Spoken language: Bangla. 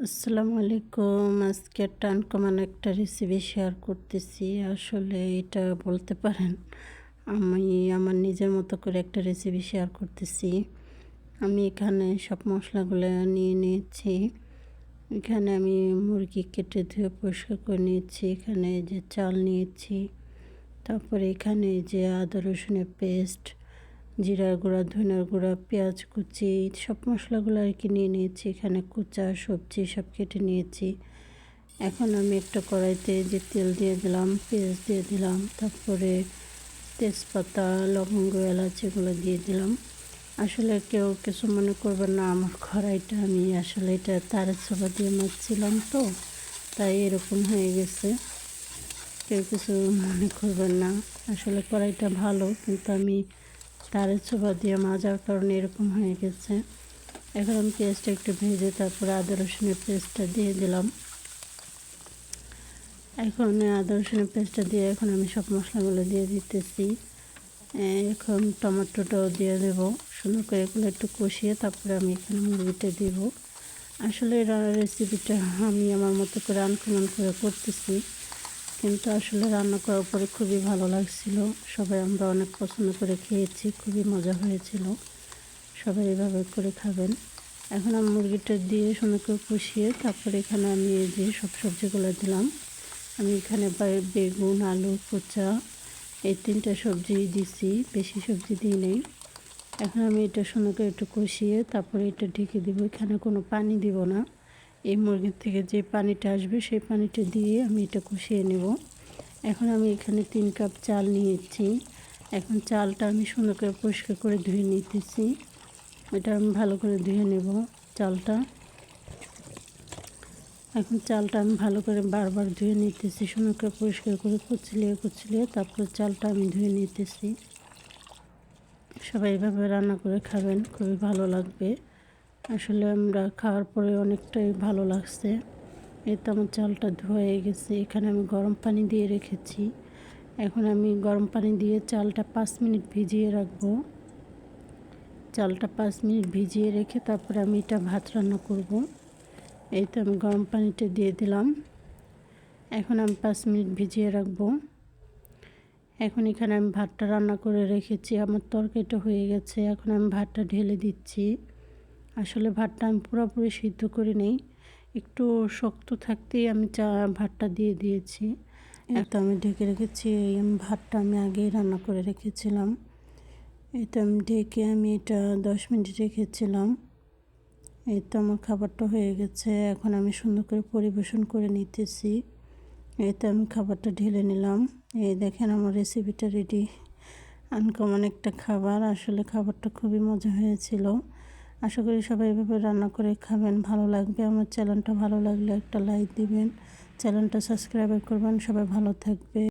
আসসালামু আলাইকুম। আজকে একটা আনকমন একটা রেসিপি শেয়ার করতেছি। আসলে এটা বলতে পারেন আমি আমার নিজের মতো করে একটা রেসিপি শেয়ার করতেছি। আমি এখানে সব মশলাগুলো নিয়ে নিয়েছি। এখানে আমি মুরগি কেটে ধুয়ে পরিষ্কার করে নিয়েছি। এখানে যে চাল নিয়েছি, তারপরে এখানে যে আদা রসুনের পেস্ট, জিরার গুঁড়া, ধনিয়ার গুঁড়া, পেঁয়াজ কুচি, সব মশলাগুলো আর কি নিয়ে নিয়েছি। এখানে কুচা সবজি সব কেটে নিয়েছি। এখন আমি একটা কড়াইতে যে তেল দিয়ে দিলাম, পেঁয়াজ দিয়ে দিলাম, তারপরে তেজপাতা, লবঙ্গ, এলাচ এগুলো দিয়ে দিলাম। আসলে কেউ কিছু মনে করবেন না, আমার কড়াইটা আমি আসলে এটা তারের ছোবা দিয়ে মাখছিলাম তো, তাই এরকম হয়ে গেছে। কেউ কিছু মনে করবেন না। আসলে কড়াইটা ভালো, কিন্তু আমি তারের ছোবা দিয়ে মাজার কারণে এরকম হয়ে গেছে। এখন আমি পেঁয়াজটা একটু ভেজে তারপরে আদা রসুনের পেস্টটা দিয়ে দিলাম। এখন আদা রসুনের পেস্টটা দিয়ে এখন আমি সব মশলাগুলো দিয়ে দিতেছি। এখন টমেটোটাও দিয়ে দেবো। সুন্দর করে এগুলো একটু কষিয়ে তারপরে আমি এখানে মুরগিটা দিব। আসলে রেসিপিটা আমি আমার মতো করে আনকমন করে করতেছি, কিন্তু আসলে রান্না করার পরে খুবই ভালো লাগছিল। সবাই আমরা অনেক পছন্দ করে খেয়েছি, খুবই মজা হয়েছিল। সবাই এভাবে করে খাবেন। এখন আমি মুরগিটা দিয়ে সুন্দর করে কষিয়ে তারপরে এখানে আমি এই যে সব সবজিগুলো দিলাম। আমি এখানে বেগুন, আলু, কোঁচা এই 3টা সবজি দিছি, বেশি সবজি দিই নেই। এখন আমি এটা সুন্দর করে একটু কষিয়ে তারপরে এটা ঢেকে দিব। এখানে কোনো পানি দিব না। এই মুরগির থেকে যে পানিটা আসবে সেই পানিটা দিয়ে আমি এটা কষিয়ে নেব। এখন আমি এখানে 3 কাপ চাল নিয়েছি। এখন চালটা আমি সুন্দর করে পরিষ্কার করে ধুয়ে নিতেছি। এটা আমি ভালো করে ধুয়ে নেব চালটা। এখন চালটা আমি ভালো করে বারবার ধুয়ে নিতেছি, সুন্দর করে পরিষ্কার করে কুচলিয়ে তারপর চালটা আমি ধুয়ে নিতেছি। সবাই এভাবে রান্না করে খাবেন, খুবই ভালো লাগবে। আসলে আমরা খাওয়ার পরে অনেকটাই ভালো লাগছে। এই তো আমার চালটা ধোয়া হয়ে গেছে। এখানে আমি গরম পানি দিয়ে রেখেছি। এখন আমি গরম পানি দিয়ে চালটা 5 মিনিট ভিজিয়ে রাখবো। চালটা 5 মিনিট ভিজিয়ে রেখে তারপরে আমি এটা ভাত রান্না করব। এই তো আমি গরম পানিটা দিয়ে দিলাম। এখন আমি 5 মিনিট ভিজিয়ে রাখবো। এখন এখানে আমি ভাতটা রান্না করে রেখেছি। আমার তরকারিটা হয়ে গেছে। এখন আমি ভাতটা ঢেলে দিচ্ছি। আসলে ভাতটা আমি পুরোপুরি সিদ্ধ করে নেই, একটু শক্ত থাকতেই আমি ভাতটা দিয়ে দিয়েছি। এই তো আমি ঢেকে রেখেছি। এই ভাতটা আমি আগেই রান্না করে রেখেছিলাম। এই তো আমি ঢেকে আমি এটা 10 মিনিট রেখেছিলাম। এই তো আমার খাবারটা হয়ে গেছে। এখন আমি সুন্দর করে পরিবেশন করে নিতেছি। এই তো আমি খাবারটা ঢেলে নিলাম। এই দেখেন আমার রেসিপিটা রেডি। আনকমন একটা খাবার। আসলে খাবারটা খুবই মজা হয়েছিল। আশা করি সবাই এভাবে রান্না করে খাবেন, ভালো লাগবে। আমার চ্যানেলটা ভালো লাগলে একটা লাইক দিবেন, চ্যানেলটা সাবস্ক্রাইব করবেন। সবাই ভালো থাকবে।